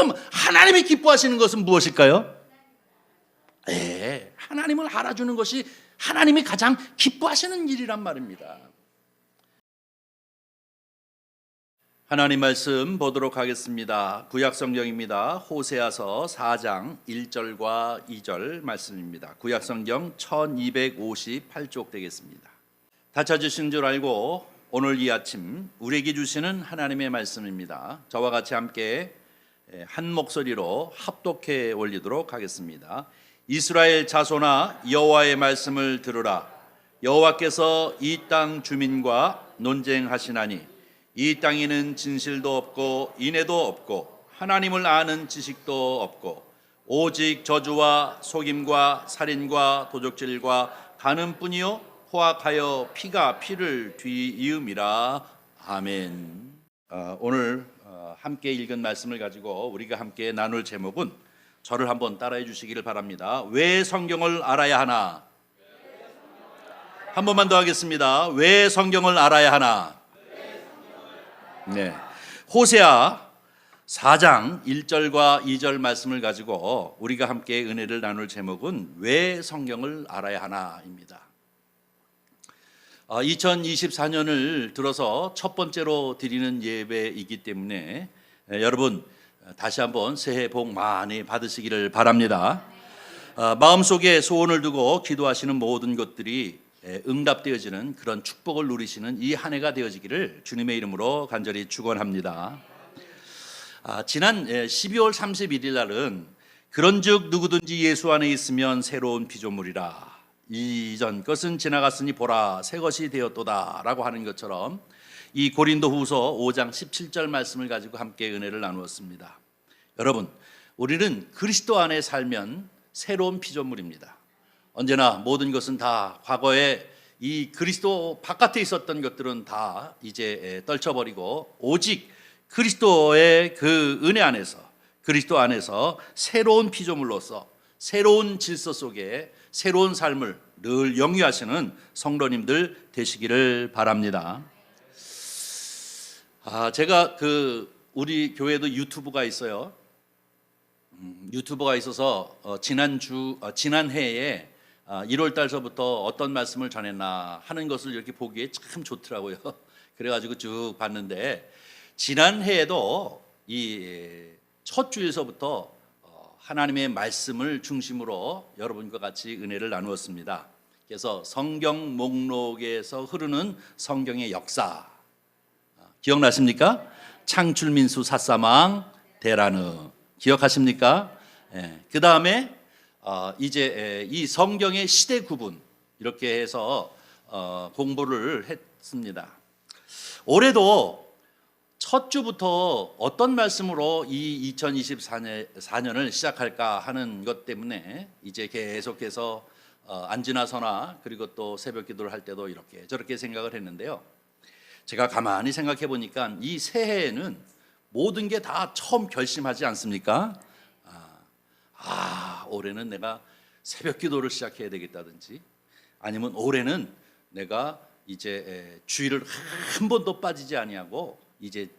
그럼 하나님이 기뻐하시는 것은 무엇일까요? 하나님을 알아주는 것이 하나님이 가장 기뻐하시는 일이란 말입니다. 하나님 말씀 보도록 하겠습니다. 구약 성경입니다. 호세아서 4장 1절과 2절 말씀입니다. 구약 성경 1258쪽 되겠습니다. 다 찾으신 줄 알고 오늘 이 아침 우리에게 주시는 하나님의 말씀입니다. 저와 같이 함께 한 목소리로 합독해 올리도록 하겠습니다. 이스라엘 자손아, 여호와의 말씀을 들으라. 여호와께서 이 땅 주민과 논쟁하시나니 이 땅에는 진실도 없고 인애도 없고 하나님을 아는 지식도 없고 오직 저주와 속임과 살인과 도적질과 간음뿐이요 포악하여 피가 피를 뒤이음이라. 아멘. 오늘 함께 읽은 말씀을 가지고 우리가 함께 나눌 제목은, 저를 한번 따라해 주시기를 바랍니다. 왜 성경을 알아야 하나? 한 번만 더 하겠습니다. 왜 성경을 알아야 하나? 네. 호세아 4장 1절과 2절 말씀을 가지고 우리가 함께 은혜를 나눌 제목은 왜 성경을 알아야 하나입니다. 2024년을 들어서 첫 번째로 드리는 예배이기 때문에 여러분 다시 한번 새해 복 많이 받으시기를 바랍니다. 마음속에 소원을 두고 기도하시는 모든 것들이 응답되어지는 그런 축복을 누리시는 이 한 해가 되어지기를 주님의 이름으로 간절히 축원합니다. 지난 12월 31일 날은 그런즉 누구든지 예수 안에 있으면 새로운 피조물이라, 이전 것은 지나갔으니 보라 새 것이 되었도다 라고 하는 것처럼 이 고린도후서 5장 17절 말씀을 가지고 함께 은혜를 나누었습니다. 여러분, 우리는 그리스도 안에 살면 새로운 피조물입니다. 언제나 모든 것은 다 과거에 이 그리스도 바깥에 있었던 것들은 다 이제 떨쳐버리고 오직 그리스도의 그 은혜 안에서, 그리스도 안에서 새로운 피조물로서 새로운 질서 속에 새로운 삶을 늘 영위하시는 성도님들 되시기를 바랍니다. 제가 우리 교회도 유튜브가 있어요. 유튜브가 있어서 지난 해에 1월 달서부터 어떤 말씀을 전했나 하는 것을 이렇게 보기에 참 좋더라고요. 그래가지고 쭉 봤는데 지난 해에도 이 첫 주에서부터 하나님의 말씀을 중심으로 여러분과 같이 은혜를 나누었습니다. 그래서 성경 목록에서 흐르는 성경의 역사 기억나십니까? 창출민수 사사망 대라느 기억하십니까? 그 다음에 이제 이 성경의 시대 구분 이렇게 해서 공부를 했습니다. 올해도 첫 주부터 어떤 말씀으로 이 2024년을 시작할까 하는 것 때문에 이제 계속해서 안지나서나 그리고 또 새벽 기도를 할 때도 이렇게 저렇게 생각을 했는데요. 제가 가만히 생각해 보니까 이 새해에는 모든 게 다 처음 결심하지 않습니까? 올해는 내가 새벽 기도를 시작해야 되겠다든지, 아니면 올해는 내가 이제 주일을 한 번도 빠지지 아니하고 이제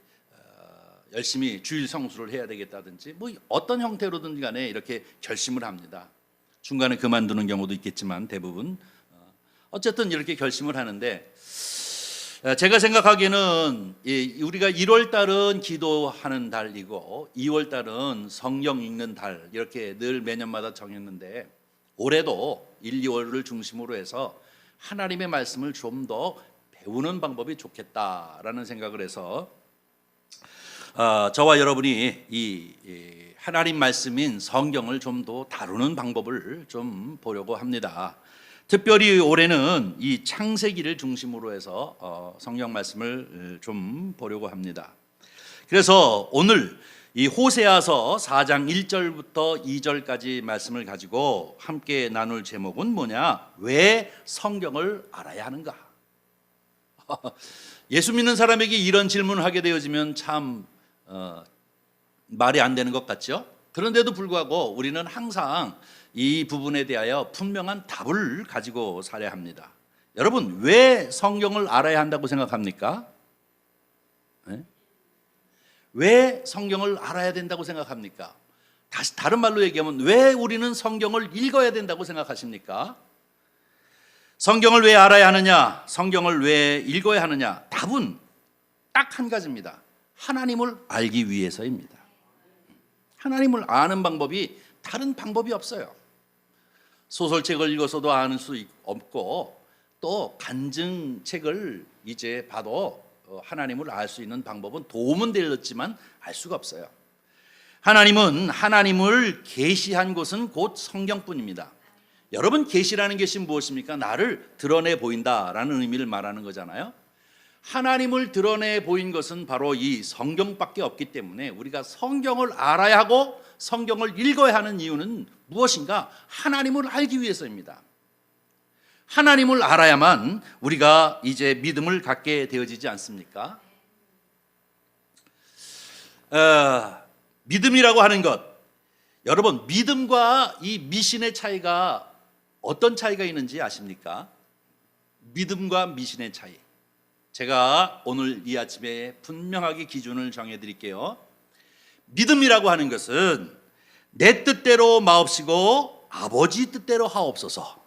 열심히 주일 성수를 해야 되겠다든지, 뭐 어떤 형태로든 간에 이렇게 결심을 합니다. 중간에 그만두는 경우도 있겠지만 대부분 어쨌든 이렇게 결심을 하는데, 제가 생각하기에는 우리가 1월 달은 기도하는 달이고 2월 달은 성경 읽는 달 이렇게 늘 매년마다 정했는데, 올해도 1, 2월을 중심으로 해서 하나님의 말씀을 좀 더 배우는 방법이 좋겠다라는 생각을 해서 저와 여러분이 이 하나님 말씀인 성경을 좀 더 다루는 방법을 좀 보려고 합니다. 특별히 올해는 이 창세기를 중심으로 해서 성경 말씀을 좀 보려고 합니다. 그래서 오늘 이 호세아서 4장 1절부터 2절까지 말씀을 가지고 함께 나눌 제목은 뭐냐? 왜 성경을 알아야 하는가? 예수 믿는 사람에게 이런 질문을 하게 되어지면 참 말이 안 되는 것 같죠? 그런데도 불구하고 우리는 항상 이 부분에 대하여 분명한 답을 가지고 살아야 합니다. 여러분, 왜 성경을 알아야 한다고 생각합니까? 네? 왜 성경을 알아야 된다고 생각합니까? 다른 말로 얘기하면 왜 우리는 성경을 읽어야 된다고 생각하십니까? 성경을 왜 알아야 하느냐? 성경을 왜 읽어야 하느냐? 답은 딱 한 가지입니다. 하나님을 알기 위해서입니다. 하나님을 아는 방법이 다른 방법이 없어요. 소설책을 읽어서도 아는 수 없고 또 간증책을 이제 봐도 하나님을 알 수 있는 방법은 도움은 되었지만 알 수가 없어요. 하나님은 하나님을 계시한 곳은 곧 성경뿐입니다. 여러분, 계시라는 것이 무엇입니까? 나를 드러내 보인다라는 의미를 말하는 거잖아요. 하나님을 드러내 보인 것은 바로 이 성경밖에 없기 때문에 우리가 성경을 알아야 하고 성경을 읽어야 하는 이유는 무엇인가? 하나님을 알기 위해서입니다. 하나님을 알아야만 우리가 이제 믿음을 갖게 되어지지 않습니까? 믿음이라고 하는 것, 여러분, 믿음과 이 미신의 차이가 어떤 차이가 있는지 아십니까? 믿음과 미신의 차이. 제가 오늘 이 아침에 분명하게 기준을 정해 드릴게요. 믿음이라고 하는 것은 내 뜻대로 마옵시고 아버지 뜻대로 하옵소서.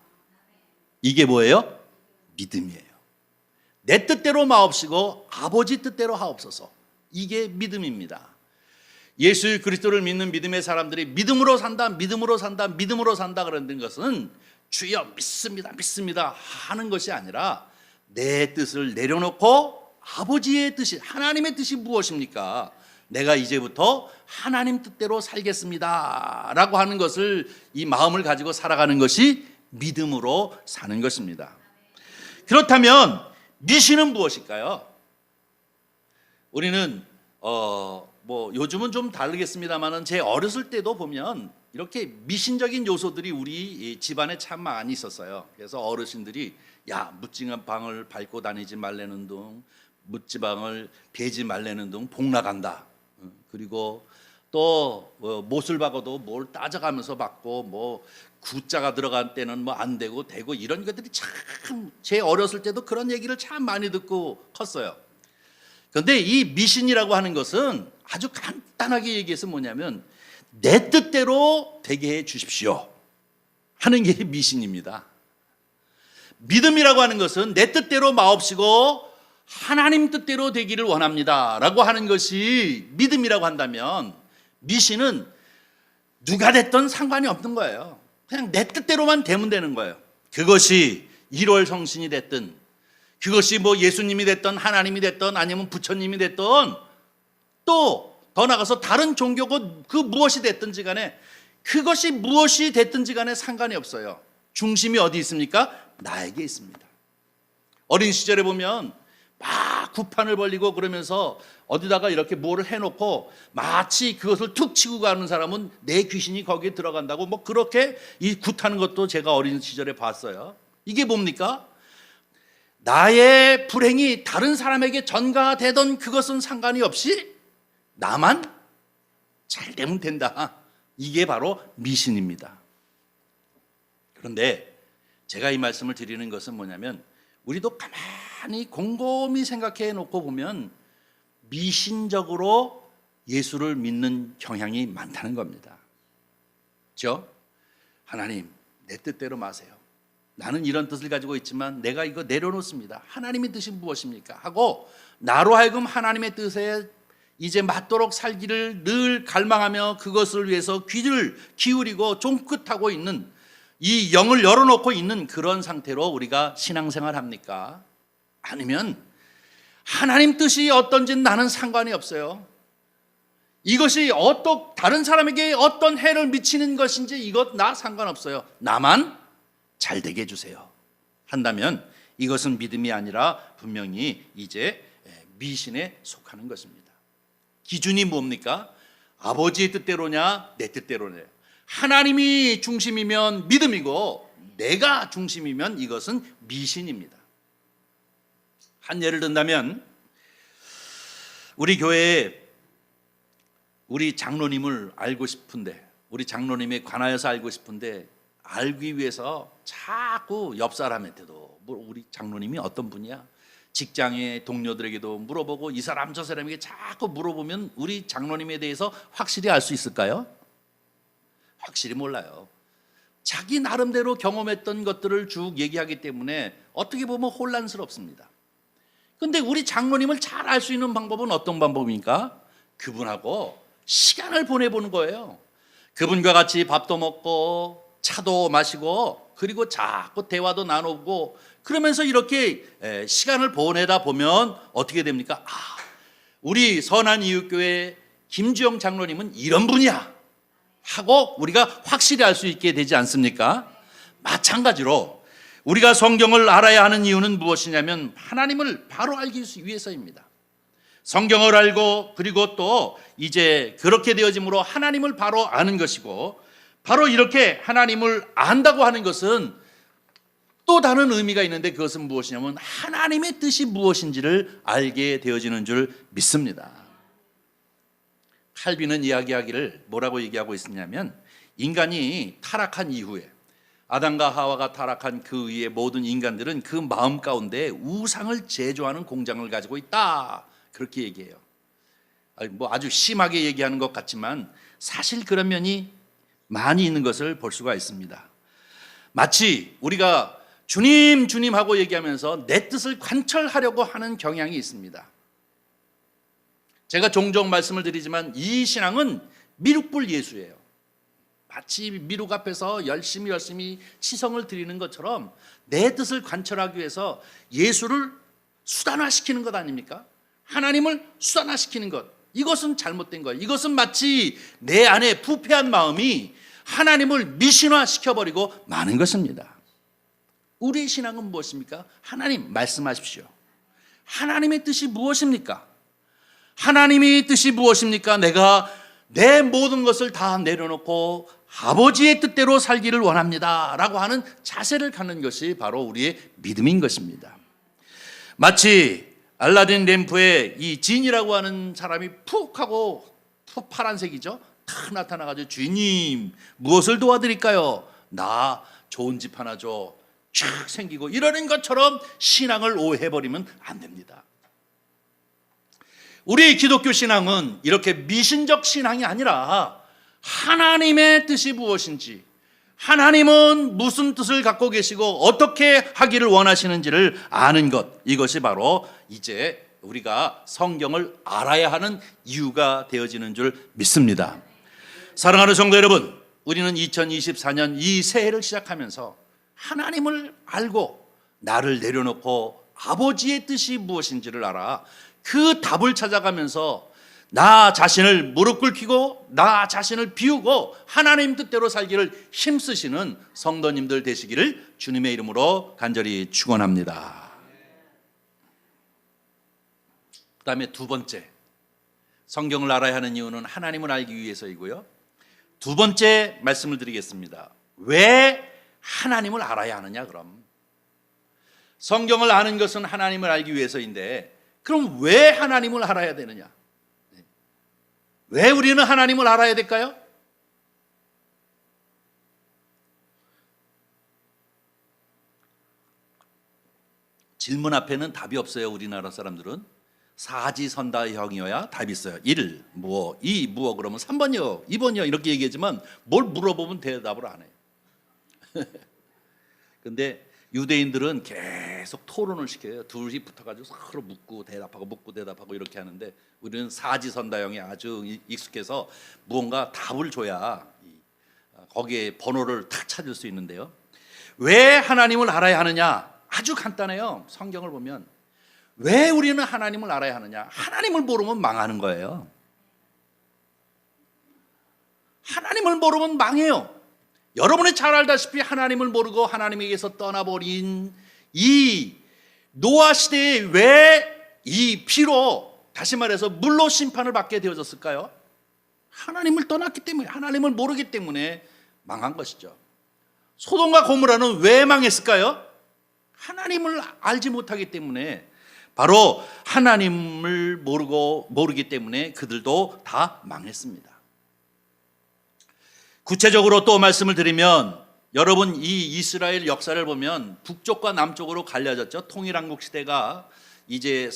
이게 뭐예요? 믿음이에요. 내 뜻대로 마옵시고 아버지 뜻대로 하옵소서. 이게 믿음입니다. 예수 그리스도를 믿는 믿음의 사람들이 믿음으로 산다, 믿음으로 산다, 믿음으로 산다 그러는 것은 주여 믿습니다, 믿습니다 하는 것이 아니라 내 뜻을 내려놓고 아버지의 뜻이, 하나님의 뜻이 무엇입니까? 내가 이제부터 하나님 뜻대로 살겠습니다 라고 하는 것을, 이 마음을 가지고 살아가는 것이 믿음으로 사는 것입니다. 그렇다면 미신은 무엇일까요? 우리는 요즘은 좀 다르겠습니다만은 제 어렸을 때도 보면 이렇게 미신적인 요소들이 우리 집안에 참 많이 있었어요. 그래서 어르신들이 묻지방을 밟고 다니지 말라는 둥, 묻지방을 베지 말라는 둥, 복 나간다. 그리고 또 못을 박아도 뭘 따져가면서 박고 구자가 들어간 때는 안 되고 되고, 이런 것들이 참 제 어렸을 때도 그런 얘기를 참 많이 듣고 컸어요. 그런데 이 미신이라고 하는 것은 아주 간단하게 얘기해서 뭐냐면 내 뜻대로 되게 해 주십시오 하는 게 미신입니다. 믿음이라고 하는 것은 내 뜻대로 마옵시고 하나님 뜻대로 되기를 원합니다 라고 하는 것이 믿음이라고 한다면, 미신은 누가 됐든 상관이 없는 거예요. 그냥 내 뜻대로만 되면 되는 거예요. 그것이 1월 성신이 됐든, 그것이 예수님이 됐든 하나님이 됐든 아니면 부처님이 됐든, 또 더 나가서 다른 종교고 그 무엇이 됐든지 간에, 그것이 무엇이 됐든지 간에 상관이 없어요. 중심이 어디 있습니까? 나에게 있습니다. 어린 시절에 보면 막 구판을 벌리고 그러면서 어디다가 이렇게 뭐를 해놓고 마치 그것을 툭 치고 가는 사람은 내 귀신이 거기에 들어간다고 그렇게 이 굿하는 것도 제가 어린 시절에 봤어요. 이게 뭡니까? 나의 불행이 다른 사람에게 전가되던 그것은 상관이 없이 나만 잘 되면 된다. 이게 바로 미신입니다. 그런데 제가 이 말씀을 드리는 것은 뭐냐면, 우리도 가만히 곰곰이 생각해 놓고 보면 미신적으로 예수를 믿는 경향이 많다는 겁니다. 그렇죠? 하나님, 내 뜻대로 마세요. 나는 이런 뜻을 가지고 있지만 내가 이거 내려놓습니다. 하나님의 뜻이 무엇입니까? 하고 나로 하여금 하나님의 뜻에 이제 맞도록 살기를 늘 갈망하며 그것을 위해서 귀를 기울이고 쫑긋하고 있는, 이 영을 열어놓고 있는 그런 상태로 우리가 신앙생활 합니까? 아니면 하나님 뜻이 어떤지는 나는 상관이 없어요. 이것이 다른 사람에게 어떤 해를 미치는 것인지 이것 나 상관없어요. 나만 잘 되게 해주세요 한다면 이것은 믿음이 아니라 분명히 이제 미신에 속하는 것입니다. 기준이 뭡니까? 아버지의 뜻대로냐 내 뜻대로냐. 하나님이 중심이면 믿음이고 내가 중심이면 이것은 미신입니다. 한 예를 든다면, 우리 교회에 우리 장로님을 알고 싶은데, 우리 장로님에 관하여서 알고 싶은데 알기 위해서 자꾸 옆 사람한테도 우리 장로님이 어떤 분이야? 직장의 동료들에게도 물어보고 이 사람 저 사람에게 자꾸 물어보면 우리 장로님에 대해서 확실히 알 수 있을까요? 확실히 몰라요. 자기 나름대로 경험했던 것들을 쭉 얘기하기 때문에 어떻게 보면 혼란스럽습니다. 근데 우리 장로님을 잘 알 수 있는 방법은 어떤 방법입니까? 그분하고 시간을 보내보는 거예요. 그분과 같이 밥도 먹고 차도 마시고 그리고 자꾸 대화도 나누고 그러면서 이렇게 시간을 보내다 보면 어떻게 됩니까? 우리 선한이웃교회 김주영 장로님은 이런 분이야 하고 우리가 확실히 알 수 있게 되지 않습니까? 마찬가지로 우리가 성경을 알아야 하는 이유는 무엇이냐면 하나님을 바로 알기 위해서입니다. 성경을 알고 그리고 또 이제 그렇게 되어짐으로 하나님을 바로 아는 것이고, 바로 이렇게 하나님을 안다고 하는 것은 또 다른 의미가 있는데, 그것은 무엇이냐면 하나님의 뜻이 무엇인지를 알게 되어지는 줄 믿습니다. 칼빈은 이야기하기를 뭐라고 얘기하고 있었냐면, 인간이 타락한 이후에 아담과 하와가 타락한 그 위에 모든 인간들은 그 마음 가운데 우상을 제조하는 공장을 가지고 있다, 그렇게 얘기해요. 뭐 아주 심하게 얘기하는 것 같지만 사실 그런 면이 많이 있는 것을 볼 수가 있습니다. 마치 우리가 주님 주님 하고 얘기하면서 내 뜻을 관철하려고 하는 경향이 있습니다. 제가 종종 말씀을 드리지만 이 신앙은 미륵불 예수예요. 마치 미륵 앞에서 열심히 치성을 드리는 것처럼 내 뜻을 관철하기 위해서 예수를 수단화시키는 것 아닙니까? 하나님을 수단화시키는 것, 이것은 잘못된 거예요. 이것은 마치 내 안에 부패한 마음이 하나님을 미신화시켜버리고 마는 것입니다. 우리의 신앙은 무엇입니까? 하나님 말씀하십시오. 하나님의 뜻이 무엇입니까? 하나님의 뜻이 무엇입니까? 내가 내 모든 것을 다 내려놓고 아버지의 뜻대로 살기를 원합니다 라고 하는 자세를 갖는 것이 바로 우리의 믿음인 것입니다. 마치 알라딘 램프에 이 진이라고 하는 사람이 푹 하고 푹 파란색이죠, 탁 나타나가지고 주인님 무엇을 도와드릴까요? 나 좋은 집 하나 줘, 쫙 생기고 이러는 것처럼 신앙을 오해해버리면 안 됩니다. 우리 기독교 신앙은 이렇게 미신적 신앙이 아니라 하나님의 뜻이 무엇인지, 하나님은 무슨 뜻을 갖고 계시고 어떻게 하기를 원하시는지를 아는 것, 이것이 바로 이제 우리가 성경을 알아야 하는 이유가 되어지는 줄 믿습니다. 사랑하는 성도 여러분, 우리는 2024년 이 새해를 시작하면서 하나님을 알고 나를 내려놓고 아버지의 뜻이 무엇인지를 알아 그 답을 찾아가면서 나 자신을 무릎 꿇히고 나 자신을 비우고 하나님 뜻대로 살기를 힘쓰시는 성도님들 되시기를 주님의 이름으로 간절히 축원합니다. 그 다음에 두 번째, 성경을 알아야 하는 이유는 하나님을 알기 위해서이고요. 두 번째 말씀을 드리겠습니다. 왜 하나님을 알아야 하느냐? 그럼 성경을 아는 것은 하나님을 알기 위해서인데, 그럼 왜 하나님을 알아야 되느냐? 왜 우리는 하나님을 알아야 될까요? 질문 앞에는 답이 없어요. 우리나라 사람들은 사지선다형이어야 답이 있어요. 1, 무엇, 2, 무엇 그러면 3번이요, 2번이요 이렇게 얘기하지만 뭘 물어보면 대답을 안 해요. 근데 유대인들은 계속 토론을 시켜요. 둘이 붙어가지고 서로 묻고 대답하고 이렇게 하는데, 우리는 사지선다형에 아주 익숙해서 무언가 답을 줘야 거기에 번호를 탁 찾을 수 있는데요. 왜 하나님을 알아야 하느냐? 아주 간단해요. 성경을 보면 왜 우리는 하나님을 알아야 하느냐? 하나님을 모르면 망하는 거예요. 하나님을 모르면 망해요. 여러분이 잘 알다시피 하나님을 모르고 하나님에게서 떠나버린 이 노아 시대에 왜 이 피로, 다시 말해서 물로 심판을 받게 되어졌을까요? 하나님을 떠났기 때문에, 하나님을 모르기 때문에 망한 것이죠. 소돔과 고모라는 왜 망했을까요? 하나님을 알지 못하기 때문에, 바로 하나님을 모르기 때문에 그들도 다 망했습니다. 구체적으로 또 말씀을 드리면, 여러분 이 이스라엘 역사를 보면 북쪽과 남쪽으로 갈려졌죠. 통일한국 시대가 이제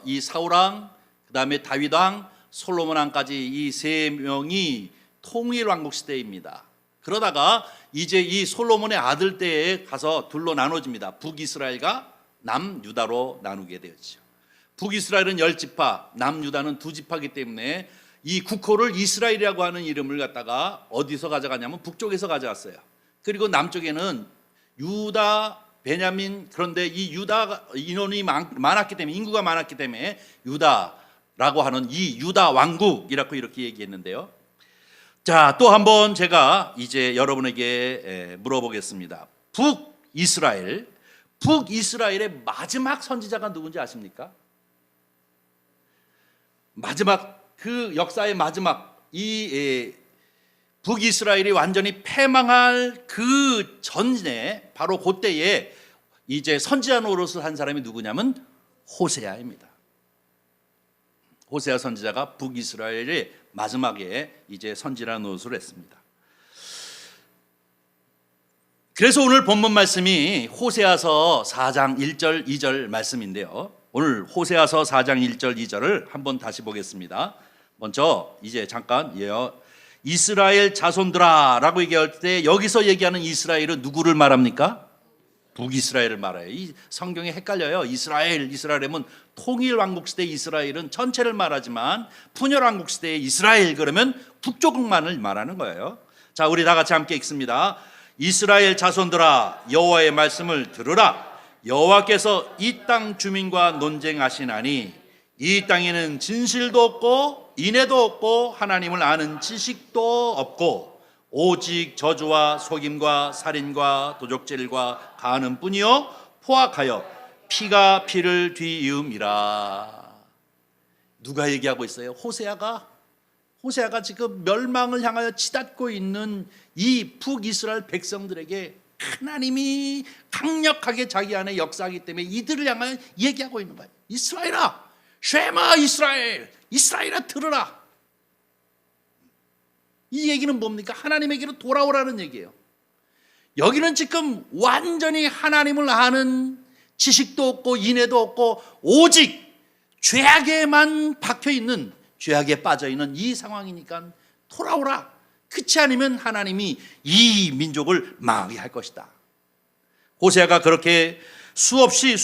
이 사울 왕, 그다음에 다윗 왕, 솔로몬 왕까지 이 세 명이 통일 왕국 시대입니다. 그러다가 이제 이 솔로몬의 아들 때에 가서 둘로 나눠집니다. 북이스라엘과 남유다로 나누게 되었죠. 북이스라엘은 10지파, 남유다는 2지파이기 때문에 이 국호를 이스라엘이라고 하는 이름을 갖다가 어디서 가져가냐면 북쪽에서 가져왔어요. 그리고 남쪽에는 유다, 베냐민, 그런데 이 유다 인원이 많았기 때문에, 인구가 많았기 때문에 유다라고 하는 이 유다 왕국이라고 이렇게 얘기했는데요. 자, 또 한번 제가 이제 여러분에게 물어보겠습니다. 북이스라엘의 마지막 선지자가 누군지 아십니까? 마지막, 그 역사의 마지막, 이 북이스라엘이 완전히 패망할 그 전에, 바로 그때에 이제 선지자 노릇을 한 사람이 누구냐면 호세아입니다. 호세아 선지자가 북이스라엘의 마지막에 이제 선지자 노릇을 했습니다. 그래서 오늘 본문 말씀이 호세아서 4장 1절 2절 말씀인데요. 오늘 호세아서 4장 1절 2절을 한번 다시 보겠습니다. 먼저 이제 잠깐 이스라엘 자손들아 라고 얘기할 때 여기서 얘기하는 이스라엘은 누구를 말합니까? 북이스라엘을 말해요. 이 성경에 헷갈려요. 이스라엘이면 통일 왕국 시대 이스라엘은 전체를 말하지만 분열 왕국 시대의 이스라엘 그러면 북쪽만을 말하는 거예요. 자, 우리 다 같이 함께 읽습니다. 이스라엘 자손들아 여호와의 말씀을 들으라. 여호와께서 이 땅 주민과 논쟁하시나니 이 땅에는 진실도 없고 인애도 없고 하나님을 아는 지식도 없고 오직 저주와 속임과 살인과 도적질과 간음뿐이요 포악하여 피가 피를 뒤이음이라. 누가 얘기하고 있어요? 호세아가 지금 멸망을 향하여 치닫고 있는 이 북이스라엘 백성들에게 하나님이 강력하게 자기 안에 역사하기 때문에 이들을 향하여 얘기하고 있는 거예요. 이스라엘아, 쉐마 이스라엘아 들으라. 이 얘기는 뭡니까? 하나님에게로 돌아오라는 얘기예요. 여기는 지금 완전히 하나님을 아는 지식도 없고 인애도 없고 오직 죄악에만 박혀있는, 죄악에 빠져있는 이 상황이니까 돌아오라. 그렇지 않으면 하나님이 이 민족을 망하게 할 것이다. 호세아가 그렇게 수없이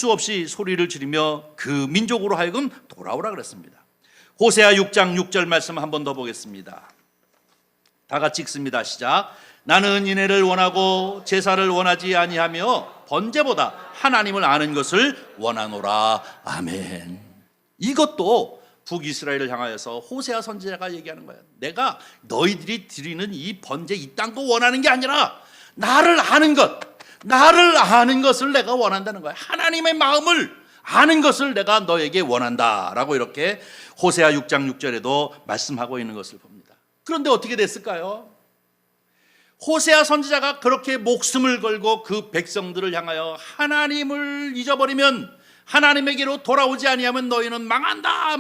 소리를 지르며 그 민족으로 하여금 돌아오라 그랬습니다. 호세아 6장 6절 말씀 한 번 더 보겠습니다. 다 같이 읽습니다. 시작. 나는 인애를 원하고 제사를 원하지 아니하며 번제보다 하나님을 아는 것을 원하노라. 아멘. 이것도 북이스라엘을 향하여서 호세아 선지자가 얘기하는 거예요. 내가 너희들이 드리는 이 번제 이딴 거 원하는 게 아니라 나를 아는 것을 내가 원한다는 거예요. 하나님의 마음을 아는 것을 내가 너에게 원한다라고 이렇게 호세아 6장 6절에도 말씀하고 있는 것을 봅니다. 그런데 어떻게 됐을까요? 호세아 선지자가 그렇게 목숨을 걸고 그 백성들을 향하여 하나님을 잊어버리면, 하나님에게로 돌아오지 아니하면 너희는 망한다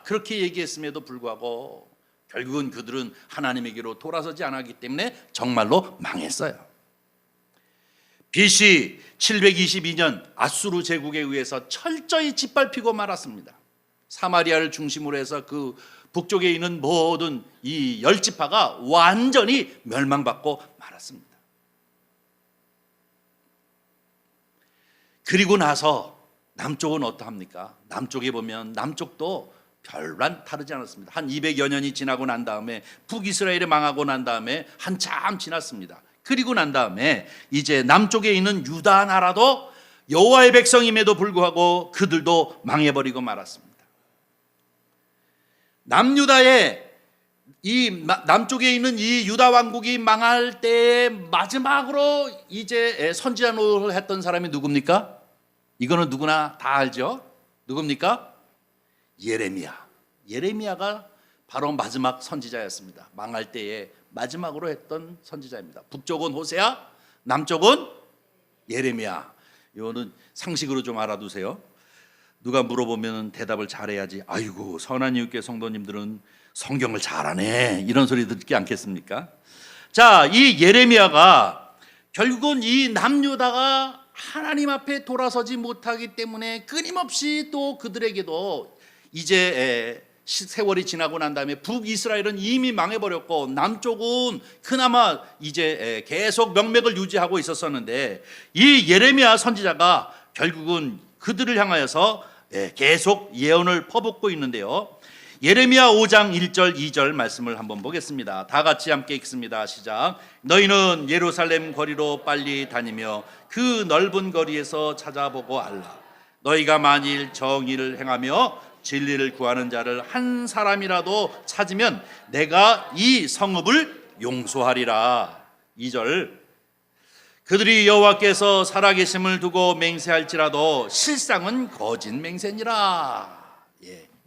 그렇게 얘기했음에도 불구하고 결국은 그들은 하나님에게로 돌아서지 않았기 때문에 정말로 망했어요. BC 722년 아수르 제국에 의해서 철저히 짓밟히고 말았습니다. 사마리아를 중심으로 해서 그 북쪽에 있는 모든 이 10지파가 완전히 멸망받고 말았습니다. 그리고 나서 남쪽은 어떠합니까? 남쪽에 보면 남쪽도 별반 다르지 않았습니다. 한 200여 년이 지나고 난 다음에 북이스라엘이 망하고 난 다음에 한참 지났습니다. 그리고 난 다음에 이제 남쪽에 있는 유다 나라도 여호와의 백성임에도 불구하고 그들도 망해버리고 말았습니다. 남유다의 이 남쪽에 있는 이 유다 왕국이 망할 때 마지막으로 이제 선지자 노릇을 했던 사람이 누굽니까? 이거는 누구나 다 알죠. 누굽니까? 예레미야가 바로 마지막 선지자였습니다. 망할 때에 마지막으로 했던 선지자입니다. 북쪽은 호세아, 남쪽은 예레미야. 이거는 상식으로 좀 알아두세요. 누가 물어보면 대답을 잘해야지. 아이고 선한 이웃교회 성도님들은 성경을 잘하네 이런 소리 듣지 않겠습니까? 자, 이 예레미야가 결국은 이 남유다가 하나님 앞에 돌아서지 못하기 때문에 끊임없이 또 그들에게도 이제 세월이 지나고 난 다음에 북이스라엘은 이미 망해버렸고 남쪽은 그나마 이제 계속 명맥을 유지하고 있었었는데, 이 예레미야 선지자가 결국은 그들을 향하여서 계속 예언을 퍼붓고 있는데요. 예레미야 5장 1절 2절 말씀을 한번 보겠습니다. 다 같이 함께 읽습니다. 시작. 너희는 예루살렘 거리로 빨리 다니며 그 넓은 거리에서 찾아보고 알라. 너희가 만일 정의를 행하며 진리를 구하는 자를 한 사람이라도 찾으면 내가 이 성읍을 용서하리라. 2절. 그들이 여호와께서 살아계심을 두고 맹세할지라도 실상은 거짓 맹세니라.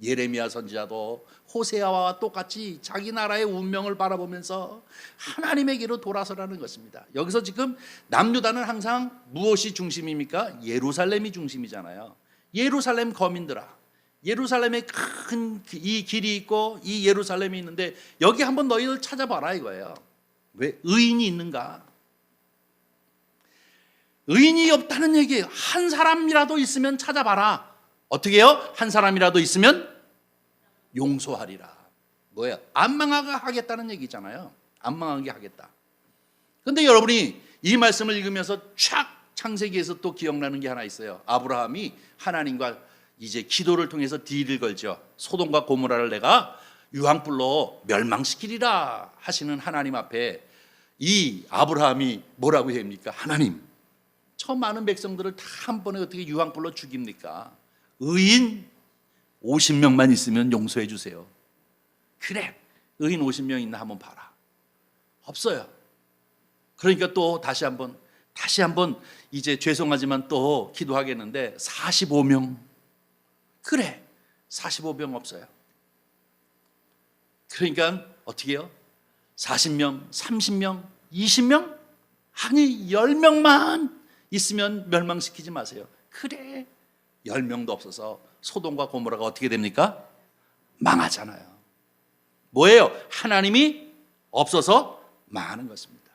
예레미야 선지자도 호세아와 똑같이 자기 나라의 운명을 바라보면서 하나님에게로 돌아서라는 것입니다. 여기서 지금 남유다는 항상 무엇이 중심입니까? 예루살렘이 중심이잖아요. 예루살렘 거민들아, 예루살렘에 큰 이 길이 있고 이 예루살렘이 있는데 여기 한번 너희들 찾아봐라 이거예요. 왜? 의인이 있는가? 의인이 없다는 얘기예요. 한 사람이라도 있으면 찾아봐라. 어떻게 해요? 한 사람이라도 있으면 용서하리라. 뭐야? 안 망하게 하겠다는 얘기잖아요. 안 망하게 하겠다. 근데 여러분이 이 말씀을 읽으면서 촥 창세기에서 또 기억나는 게 하나 있어요. 아브라함이 하나님과 이제 기도를 통해서 딜을 걸죠. 소돔과 고모라를 내가 유황불로 멸망시키리라 하시는 하나님 앞에 이 아브라함이 뭐라고 합니까? 하나님, 저 많은 백성들을 다 한 번에 어떻게 유황불로 죽입니까? 의인 50명만 있으면 용서해 주세요. 그래, 의인 50명 있나 한번 봐라. 없어요. 그러니까 또 다시 한번 이제 죄송하지만 또 기도하겠는데 45명. 그래, 45명 없어요. 그러니까 어떻게 해요? 40명, 30명, 20명? 아니 10명만 있으면 멸망시키지 마세요. 그래, 10명도 없어서 소돔과 고모라가 어떻게 됩니까? 망하잖아요. 뭐예요? 하나님이 없어서 망하는 것입니다.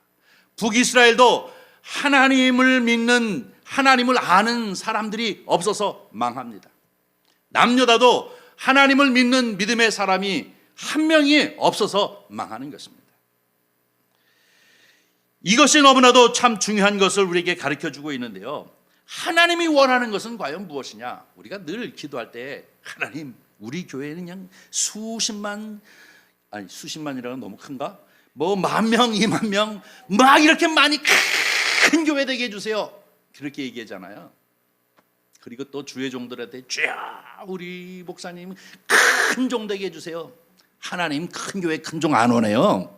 북이스라엘도 하나님을 믿는, 하나님을 아는 사람들이 없어서 망합니다. 남유다도 하나님을 믿는 믿음의 사람이 한 명이 없어서 망하는 것입니다. 이것이 너무나도 참 중요한 것을 우리에게 가르쳐주고 있는데요. 하나님이 원하는 것은 과연 무엇이냐? 우리가 늘 기도할 때 하나님, 우리 교회는 그냥 수십만이라는 너무 큰가? 뭐 10,000명, 20,000명 막 이렇게 많이 큰 교회 되게 해주세요. 그렇게 얘기하잖아요. 그리고 또 주의 종들한테 쫙 우리 목사님 큰 종 되게 해주세요. 하나님 큰 교회 큰 종 안 원해요.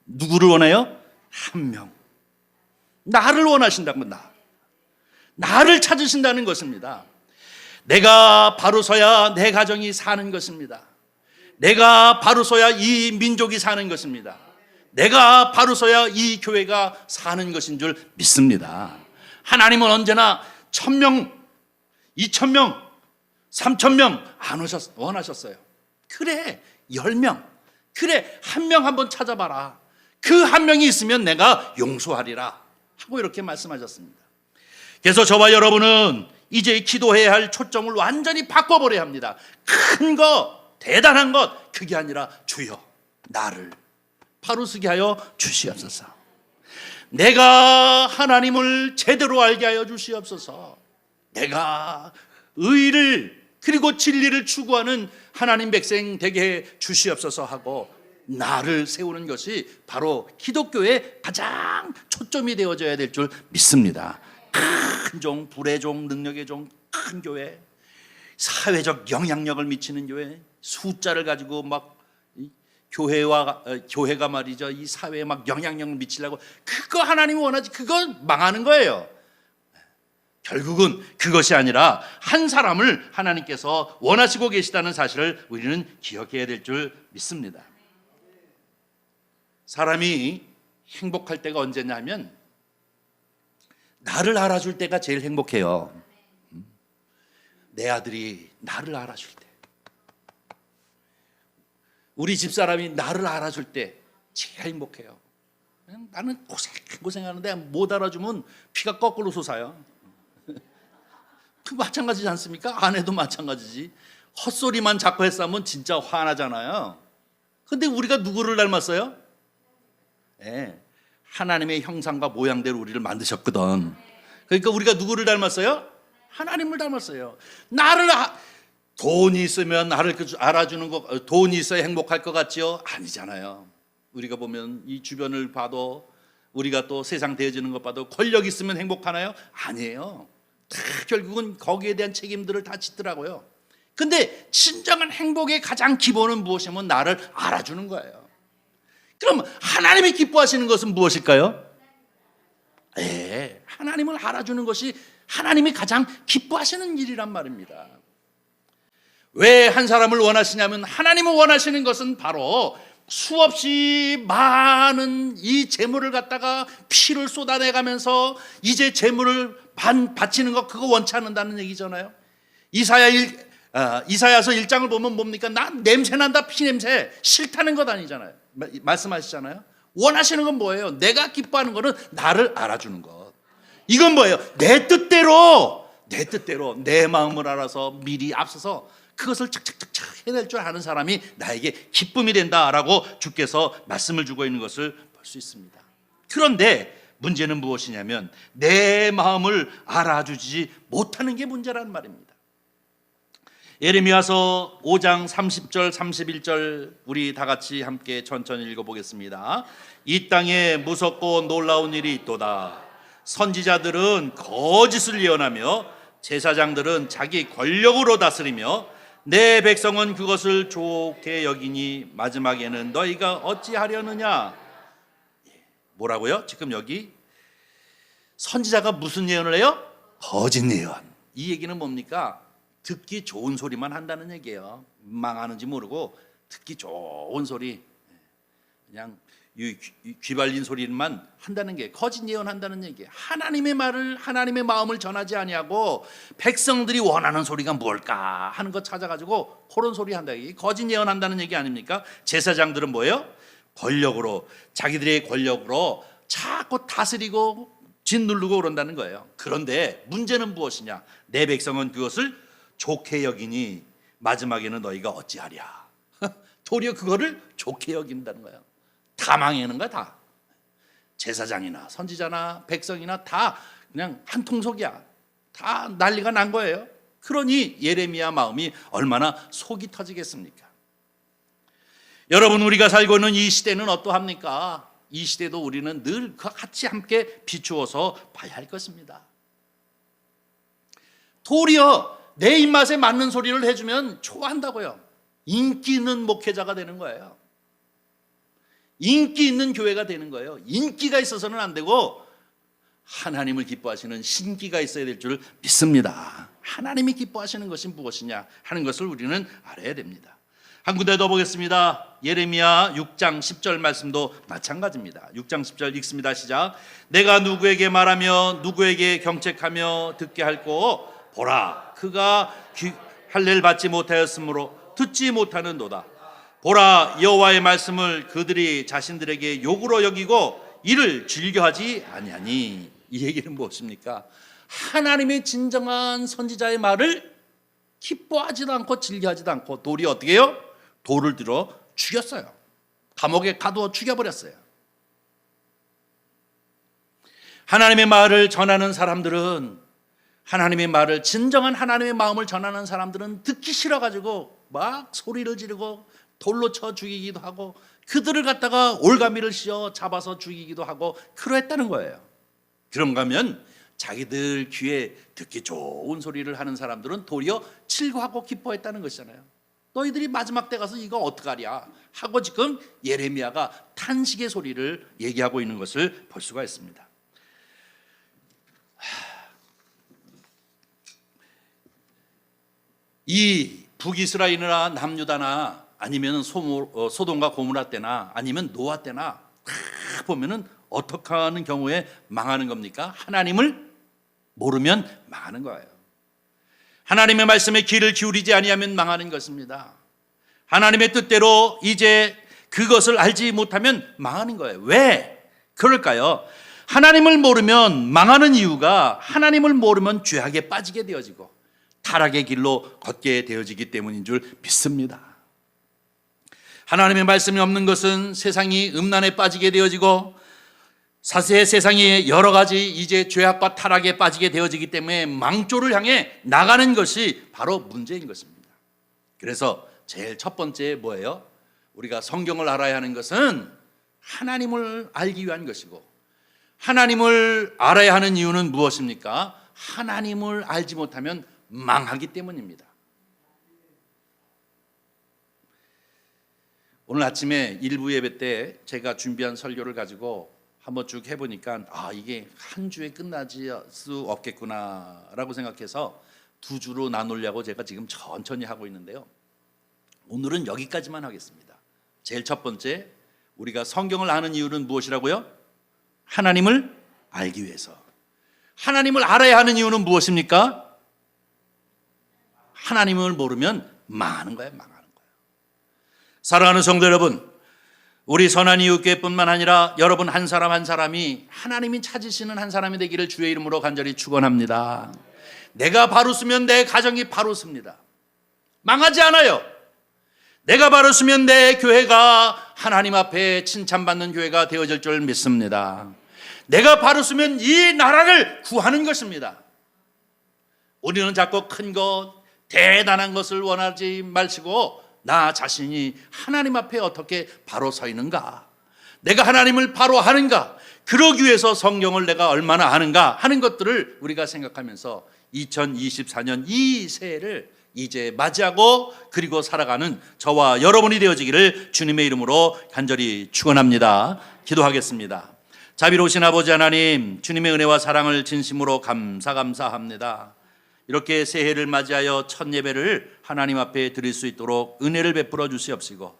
누구를 원해요? 한 명. 나를 원하신다는 건 나를 찾으신다는 것입니다. 내가 바로 서야 내 가정이 사는 것입니다. 내가 바로 서야 이 민족이 사는 것입니다. 내가 바로 서야 이 교회가 사는 것인 줄 믿습니다. 하나님은 언제나 1,000명, 2,000명, 3,000명 안 원하셨어요. 그래, 10명. 그래, 한 명 한번 찾아봐라. 그 한 명이 있으면 내가 용서하리라 하고 이렇게 말씀하셨습니다. 그래서 저와 여러분은 이제 기도해야 할 초점을 완전히 바꿔버려야 합니다. 큰 것, 대단한 것, 그게 아니라 주여 나를 바로 서게 하여 주시옵소서. 내가 하나님을 제대로 알게 하여 주시옵소서. 내가 의를 그리고 진리를 추구하는 하나님 백성 되게 해 주시옵소서 하고 나를 세우는 것이 바로 기독교의 가장 초점이 되어져야 될 줄 믿습니다. 큰 종, 불의 종, 능력의 종, 큰 교회, 사회적 영향력을 미치는 교회, 숫자를 가지고 막 교회가 말이죠, 이 사회에 막 영향력을 미치려고, 그거 하나님이 원하지, 그건 망하는 거예요. 결국은 그것이 아니라 한 사람을 하나님께서 원하시고 계시다는 사실을 우리는 기억해야 될 줄 믿습니다. 사람이 행복할 때가 언제냐면 나를 알아줄 때가 제일 행복해요. 내 아들이 나를 알아줄 때, 우리 집사람이 나를 알아줄 때 제일 행복해요. 나는 고생하는데 못 알아주면 피가 거꾸로 솟아요. 그 마찬가지지 않습니까? 아내도 마찬가지지. 헛소리만 자꾸 했으면 진짜 화나잖아요. 근데 우리가 누구를 닮았어요? 네, 하나님의 형상과 모양대로 우리를 만드셨거든. 그러니까 우리가 누구를 닮았어요? 하나님을 닮았어요. 돈이 있으면 나를 알아주는 거, 돈이 있어야 행복할 것 같지요? 아니잖아요. 우리가 보면 이 주변을 봐도, 우리가 또 세상 대해지는 것 봐도 권력 있으면 행복하나요? 아니에요. 다 결국은 거기에 대한 책임들을 다 짓더라고요. 근데 진정한 행복의 가장 기본은 무엇이면 나를 알아주는 거예요. 그럼 하나님이 기뻐하시는 것은 무엇일까요? 하나님을 알아주는 것이 하나님이 가장 기뻐하시는 일이란 말입니다. 왜 한 사람을 원하시냐면, 하나님을 원하시는 것은 바로 수없이 많은 이 재물을 갖다가 피를 쏟아내가면서 이제 재물을 바치는 거, 그거 원치 않는다는 얘기잖아요. 이사야서 1장을 보면 뭡니까? 난 냄새난다, 피냄새. 싫다는 것 아니잖아요. 말씀하시잖아요. 원하시는 건 뭐예요? 내가 기뻐하는 거는 나를 알아주는 것. 이건 뭐예요? 내 뜻대로 내 마음을 알아서 미리 앞서서 그것을 착착착착 해낼 줄 아는 사람이 나에게 기쁨이 된다라고 주께서 말씀을 주고 있는 것을 볼 수 있습니다. 그런데 문제는 무엇이냐면, 내 마음을 알아주지 못하는 게 문제라는 말입니다. 예레미야서 5장 30절 31절 우리 다 같이 함께 천천히 읽어보겠습니다. 이 땅에 무섭고 놀라운 일이 있도다. 선지자들은 거짓을 예언하며 제사장들은 자기 권력으로 다스리며 내 백성은 그것을 좋게 여기니 마지막에는 너희가 어찌하려느냐. 뭐라고요? 지금 여기 선지자가 무슨 예언을 해요? 거짓 예언. 이 얘기는 뭡니까? 듣기 좋은 소리만 한다는 얘기예요. 망하는지 모르고 듣기 좋은 소리, 그냥 귀 발린 소리만 한다는 게 거짓 예언한다는 얘기예요. 하나님의 말을, 하나님의 마음을 전하지 아니하고 백성들이 원하는 소리가 뭘까 하는 거 찾아가지고 그런 소리 한다. 이게 거짓 예언한다는 얘기 아닙니까? 제사장들은 뭐예요? 권력으로, 자기들의 권력으로 자꾸 다스리고 짓누르고 그런다는 거예요. 그런데 문제는 무엇이냐? 내 백성은 그것을 좋게 여기니 마지막에는 너희가 어찌하랴. 도리어 그거를 좋게 여긴다는 거예요. 다 망하는 거야. 다 제사장이나 선지자나 백성이나 다 그냥 한 통속이야. 다 난리가 난 거예요. 그러니 예레미야 마음이 얼마나 속이 터지겠습니까? 여러분, 우리가 살고 있는 이 시대는 어떠합니까? 이 시대도 우리는 늘 같이 함께 비추어서 봐야 할 것입니다. 도리어 내 입맛에 맞는 소리를 해주면 좋아한다고요. 인기 있는 목회자가 되는 거예요. 인기 있는 교회가 되는 거예요. 인기가 있어서는 안 되고 하나님을 기뻐하시는 신기가 있어야 될 줄 믿습니다. 하나님이 기뻐하시는 것이 무엇이냐 하는 것을 우리는 알아야 됩니다. 한 군데 더 보겠습니다. 예레미야 6장 10절 말씀도 마찬가지입니다. 6장 10절 읽습니다. 시작. 내가 누구에게 말하며 누구에게 경책하며 듣게 할꼬 보라, 그가 할례를 받지 못하였으므로 듣지 못하는도다. 보라, 여호와의 말씀을 그들이 자신들에게 욕으로 여기고 이를 즐겨하지 아니하니. 이 얘기는 무엇입니까? 하나님의 진정한 선지자의 말을 기뻐하지도 않고 즐겨하지도 않고 도리어 어떻게 해요? 돌을 들어 죽였어요. 감옥에 가두어 죽여버렸어요. 하나님의 말을 전하는 사람들은, 하나님의 말을, 진정한 하나님의 마음을 전하는 사람들은 듣기 싫어가지고 막 소리를 지르고 돌로 쳐 죽이기도 하고 그들을 갖다가 올가미를 씌워 잡아서 죽이기도 하고 그러했다는 거예요. 그런가 하면 자기들 귀에 듣기 좋은 소리를 하는 사람들은 도리어 즐거워하고 기뻐했다는 것이잖아요. 너희들이 마지막 때 가서 이거 어떡하랴 하고 지금 예레미야가 탄식의 소리를 얘기하고 있는 것을 볼 수가 있습니다. 이 북이스라엘이나 남유다나 아니면 소돔과 고모라 때나 아니면 노아 때나 다 보면은 어떻게 하는 경우에 망하는 겁니까? 하나님을 모르면 망하는 거예요. 하나님의 말씀에 귀를 기울이지 아니하면 망하는 것입니다. 하나님의 뜻대로 이제 그것을 알지 못하면 망하는 거예요. 왜? 그럴까요? 하나님을 모르면 망하는 이유가 하나님을 모르면 죄악에 빠지게 되어지고 타락의 길로 걷게 되어지기 때문인 줄 믿습니다. 하나님의 말씀이 없는 것은 세상이 음란에 빠지게 되어지고 사세 세상이 여러 가지 이제 죄악과 타락에 빠지게 되어지기 때문에 망조를 향해 나가는 것이 바로 문제인 것입니다. 그래서 제일 첫 번째 뭐예요? 우리가 성경을 알아야 하는 것은 하나님을 알기 위한 것이고, 하나님을 알아야 하는 이유는 무엇입니까? 하나님을 알지 못하면 망하기 때문입니다. 오늘 아침에 일부 예배 때 제가 준비한 설교를 가지고 한번 쭉 해보니까 이게 한 주에 끝나지 수 없겠구나 라고 생각해서 두 주로 나누려고 제가 지금 천천히 하고 있는데요, 오늘은 여기까지만 하겠습니다. 제일 첫 번째, 우리가 성경을 아는 이유는 무엇이라고요? 하나님을 알기 위해서. 하나님을 알아야 하는 이유는 무엇입니까? 하나님을 모르면 망하는 거예요. 망하는 거예요. 사랑하는 성도 여러분, 우리 선한 이웃교회뿐만 아니라 여러분 한 사람 한 사람이 하나님이 찾으시는 한 사람이 되기를 주의 이름으로 간절히 축원합니다. 내가 바로 쓰면 내 가정이 바로 씁니다. 망하지 않아요. 내가 바로 쓰면 내 교회가 하나님 앞에 칭찬받는 교회가 되어질 줄 믿습니다. 내가 바로 쓰면 이 나라를 구하는 것입니다. 우리는 자꾸 큰 것, 대단한 것을 원하지 마시고 나 자신이 하나님 앞에 어떻게 바로 서 있는가, 내가 하나님을 바로 하는가, 그러기 위해서 성경을 내가 얼마나 아는가 하는 것들을 우리가 생각하면서 2024년 이 새해를 이제 맞이하고 그리고 살아가는 저와 여러분이 되어지기를 주님의 이름으로 간절히 축원합니다. 기도하겠습니다. 자비로우신 아버지 하나님, 주님의 은혜와 사랑을 진심으로 감사합니다. 이렇게 새해를 맞이하여 첫 예배를 하나님 앞에 드릴 수 있도록 은혜를 베풀어 주시옵시고,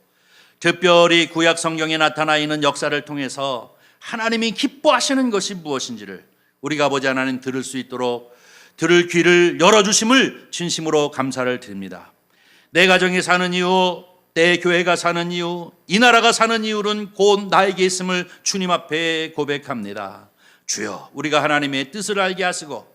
특별히 구약 성경에 나타나 있는 역사를 통해서 하나님이 기뻐하시는 것이 무엇인지를 우리가 아버지 하나님 들을 수 있도록 들을 귀를 열어주심을 진심으로 감사를 드립니다. 내 가정이 사는 이유, 내 교회가 사는 이유, 이 나라가 사는 이유는 곧 나에게 있음을 주님 앞에 고백합니다. 주여, 우리가 하나님의 뜻을 알게 하시고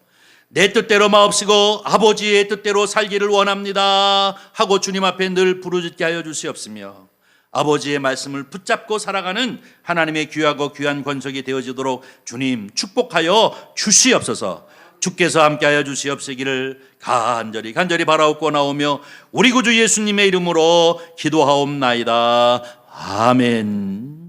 내 뜻대로 마옵시고 아버지의 뜻대로 살기를 원합니다 하고 주님 앞에 늘 부르짖게 하여 주시옵시며, 아버지의 말씀을 붙잡고 살아가는 하나님의 귀하고 귀한 권속이 되어지도록 주님 축복하여 주시옵소서. 주께서 함께하여 주시옵시기를 간절히 바라옵고 나오며 우리 구주 예수님의 이름으로 기도하옵나이다. 아멘.